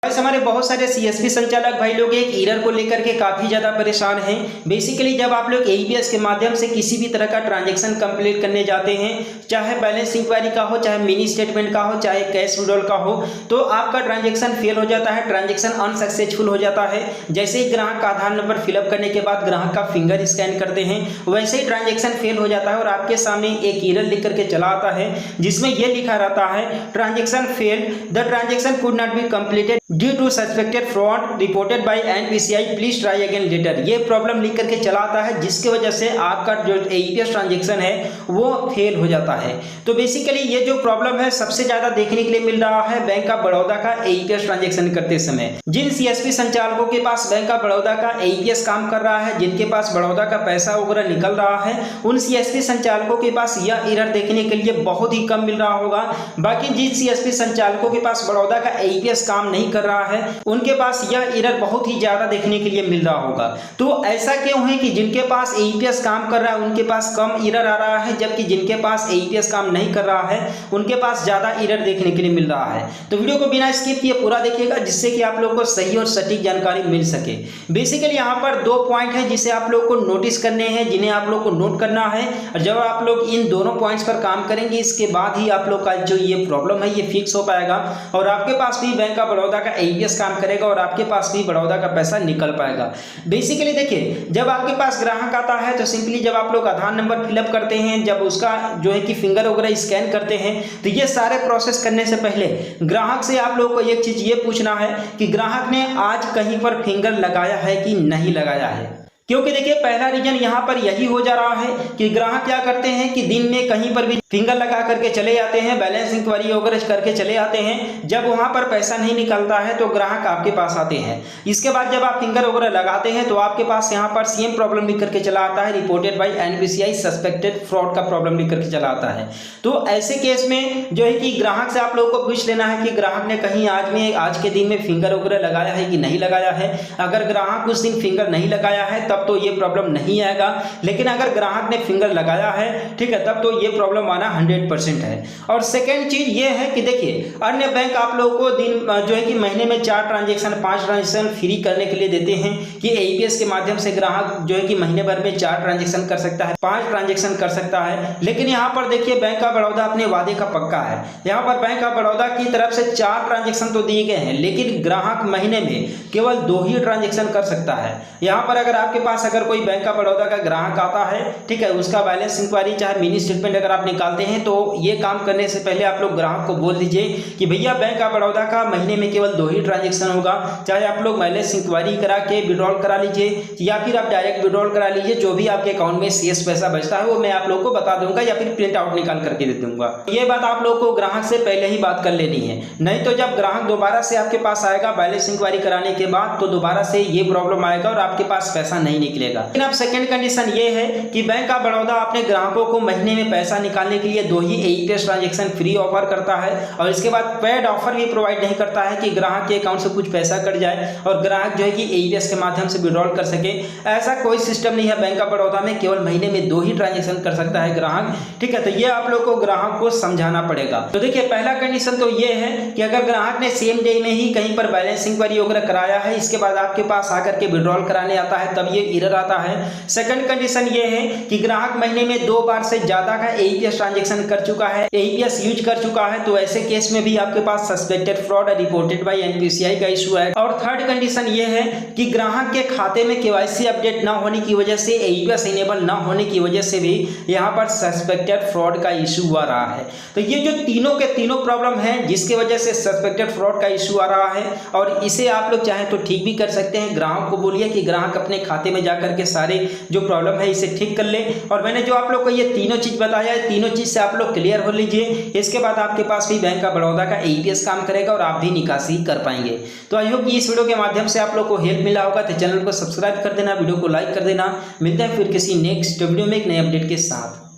बस हमारे बहुत सारे सीएसपी संचालक भाई लोग एक एरर को लेकर के काफ़ी ज़्यादा परेशान हैं। बेसिकली जब आप लोग एईपीएस के माध्यम से किसी भी तरह का ट्रांजैक्शन कंप्लीट करने जाते हैं, चाहे बैलेंस इंक्वायरी का हो, चाहे मिनी स्टेटमेंट का हो, चाहे कैश विड्रॉल का हो, तो आपका ट्रांजैक्शन फेल हो जाता है, ट्रांजैक्शन अनसक्सेसफुल हो जाता है। जैसे ही ग्राहक का आधार नंबर फिलअप करने के बाद ग्राहक का फिंगर स्कैन करते हैं, वैसे ही ट्रांजैक्शन फेल हो जाता है और आपके सामने एक एरर लिख करके चला आता है जिसमें यह लिखा रहता है transaction fail, the transaction could not be completed due to suspected fraud reported by NPCI, please try again later. ये प्रॉब्लम लिख करके चला आता है जिसकी वजह से आपका जो एईपीएस ट्रांजैक्शन है वो फेल हो जाता है। तो बेसिकली ये जो प्रॉब्लम है सबसे ज्यादा देखने के लिए मिल रहा है बैंक ऑफ बड़ौदा का एईपीएस ट्रांजैक्शन करते समय। जिन सीएसपी संचालकों के पास बैंक ऑफ बड़ौदा का एईपीएस काम कर रहा है, जिनके पास बड़ौदा का पैसा वगैरह निकल रहा है, उन सीएसपी संचालकों के पास यह एरर देखने के लिए बहुत ही कम मिल रहा होगा। बाकी जिन सीएसपी संचालकों के पास बड़ौदा का एईपीएस काम नहीं कर रहा है, उनके पास यह एरर बहुत ही ज्यादा देखने के लिए मिल रहा होगा। तो ऐसा क्यों है कि जिनके पास एईपीएस काम कर रहा है उनके पास कम एरर आ रहा है, जबकि जिनके पास एईपीएस काम नहीं कर रहा है उनके पास ज्यादा एरर देखने के लिए मिल रहा है। तो वीडियो को बिना स्किप किए पूरा देखिएगा जिससे कि आप लोगों को सही और सटीक जानकारी मिल सके। बेसिकली यहाँ पर दो पॉइंट है जिसे आप लोग को नोटिस करने हैं, जिन्हें आप लोग को नोट करना है, और जब आप लोग इन दोनों पॉइंट्स पर काम करेंगे इसके बाद ही आप लोग का जो ये प्रॉब्लम है ये फिक्स हो पाएगा और आपके पास भी बैंक ऑफ बड़ौदा का एईपीएस काम करेगा और आपके पास भी बड़ौदा का पैसा निकल पाएगा। बेसिकली देखिए, जब आपके पास ग्राहक आता है तो सिंपली जब आप लोग आधार नंबर फिलअप करते हैं, जब उसका जो है कि फिंगर वगैरह स्कैन करते हैं, तो ये सारे प्रोसेस करने से पहले ग्राहक से आप लोग को एक चीज ये पूछना है कि ग्राहक ने आज कहीं पर फिंगर लगाया है कि नहीं लगाया है। क्योंकि देखिए पहला रीजन यहाँ पर यही हो जा रहा है कि ग्राहक क्या करते हैं कि दिन में कहीं पर भी फिंगर लगा करके चले जाते हैं, बैलेंस इंक्वायरी वगैरह करके चले आते हैं। जब वहां पर पैसा नहीं निकलता है तो ग्राहक आपके पास आते हैं। इसके बाद जब आप फिंगर वगैरह लगाते हैं तो आपके पास यहाँ पर सेम प्रॉब्लम लिख करके चला आता है, reported by NPCI, suspected fraud का प्रॉब्लम लिख करके चला आता है। तो ऐसे केस में जो है कि ग्राहक से आप लोगों को पूछ लेना है कि ग्राहक ने कहीं आज के दिन में फिंगर वगैरह लगाया है कि नहीं लगाया है। अगर ग्राहक उस दिन फिंगर नहीं लगाया है तब तो ये प्रॉब्लम नहीं आएगा, लेकिन अगर ग्राहक ने फिंगर लगाया है, ठीक है, तब तो ये प्रॉब्लम आना 100% है। और सेकेंड चीज ये है कि देखिए अन्य बैंक आप लोगों को दिन जो है कि महीने में 4 ट्रांजैक्शन 5 ट्रांजैक्शन फ्री करने के लिए देते हैं कि एईपीएस के माध्यम से ग्राहक जो है कि महीने भर में 4 ट्रांजैक्शन कर सकता है, 5 ट्रांजैक्शन कर सकता है। लेकिन यहाँ पर देखिए बैंक ऑफ बड़ौदा अपने वादे का पक्का है। यहाँ पर बैंक ऑफ बड़ौदा की तरफ से 4 ट्रांजैक्शन तो दिए गए हैं, लेकिन ग्राहक महीने में केवल 2 ही ट्रांजैक्शन कर सकता है। यहाँ पर अगर आपके पास अगर कोई बैंक ऑफ बड़ौदा का ग्राहक आता है, ठीक है, उसका बैलेंस इंक्वायरी चाहे मिनी स्टेटमेंट अगर आप निकालते हैं तो ये काम करने से पहले आप लोग ग्राहक को बोल दीजिए कि भैया बैंक ऑफ बड़ौदा का महीने में केवल 2 ही ट्रांजैक्शन होगा। चाहे आप लोग बैलेंस इंक्वायरी करा के विड्रॉल करा लीजिए या फिर आप डायरेक्ट विड्रॉल करा लीजिए, जो भी आपके अकाउंट में शेष पैसा बचता है वो मैं आप लोग को बता दूंगा या फिर प्रिंट आउट निकाल करके दे दूंगा। ये बात आप लोग को ग्राहक से पहले ही बात कर लेनी है, नहीं तो जब ग्राहक दोबारा से आपके पास आएगा बैलेंस इंक्वायरी कराने के बाद तो दोबारा से ये प्रॉब्लम आएगा और आपके पास पैसा नहीं निकलेगा। लेकिन अब सेकंड कंडीशन ये है कि बैंक ऑफ बड़ौदा अपने ग्राहकों को महीने में पैसा निकालने के लिए 2 ही एईपीएस ट्रांजैक्शन फ्री ऑफर करता है और इसके बाद पेड ऑफर भी प्रोवाइड नहीं करता है कि ग्राहक के अकाउंट से कुछ पैसा कट जाए और ग्राहक जो है कि एईपीएस के माध्यम से विड्रॉल कर सके। ऐसा कोई सिस्टम नहीं है बैंक ऑफ बड़ौदा में, केवल महीने में 2 ही ट्रांजैक्शन कर सकता है ग्राहक, ठीक है। तो ये आप लोग को ग्राहक को समझाना पड़ेगा। तो देखिए पहला कंडीशन तो ये है कि अगर ग्राहक ने सेम डे में ही कहीं पर बैलेंस इंक्वायरी वगैरह कराया है, इसके बाद आपके पास आकर के विड्रॉल कराने आता है, तब ये एरर आता है। सेकंड कंडीशन ये है कि ग्राहक महीने में 2 बार से ज्यादा का एईपीएस ट्रांजैक्शन कर चुका है, एईपीएस यूज कर चुका है, तो ऐसे केस में भी आपके पास suspected fraud reported by NPCI का इशू है। और थर्ड कंडीशन ये है कि ग्राहक के खाते में केवाईसी अपडेट ना होने की वजह से, एईपीएस इनेबल ना होने की वजह से भी यहाँ पर सस्पेक्टेड फ्रॉड का इशू आ रहा है। तो ये जो तीनों के तीनों प्रॉब्लम है जिसकी वजह से सस्पेक्टेड फ्रॉड का इशू आ रहा है और इसे आप लोग चाहें तो ठीक भी कर सकते हैं। ग्राहक को बोलिए कि ग्राहक अपने खाते में जाकर के सारे जो प्रॉब्लम है इसे ठीक कर ले। और मैंने जो आप लोग को ये तीनों चीज बताया है, तीनों चीज से आप लोग क्लियर हो लीजिए, इसके बाद आपके पास भी बैंक ऑफ बड़ौदा का एईपीएस काम करेगा और आप भी निकासी कर पाएंगे। तो आई होप कि इस वीडियो के माध्यम से आप लोग को हेल्प मिला होगा। तो चैनल को सब्सक्राइब कर देना, वीडियो को लाइक कर देना। मिलते हैं फिर किसी नेक्स्ट वीडियो में एक नए अपडेट के साथ।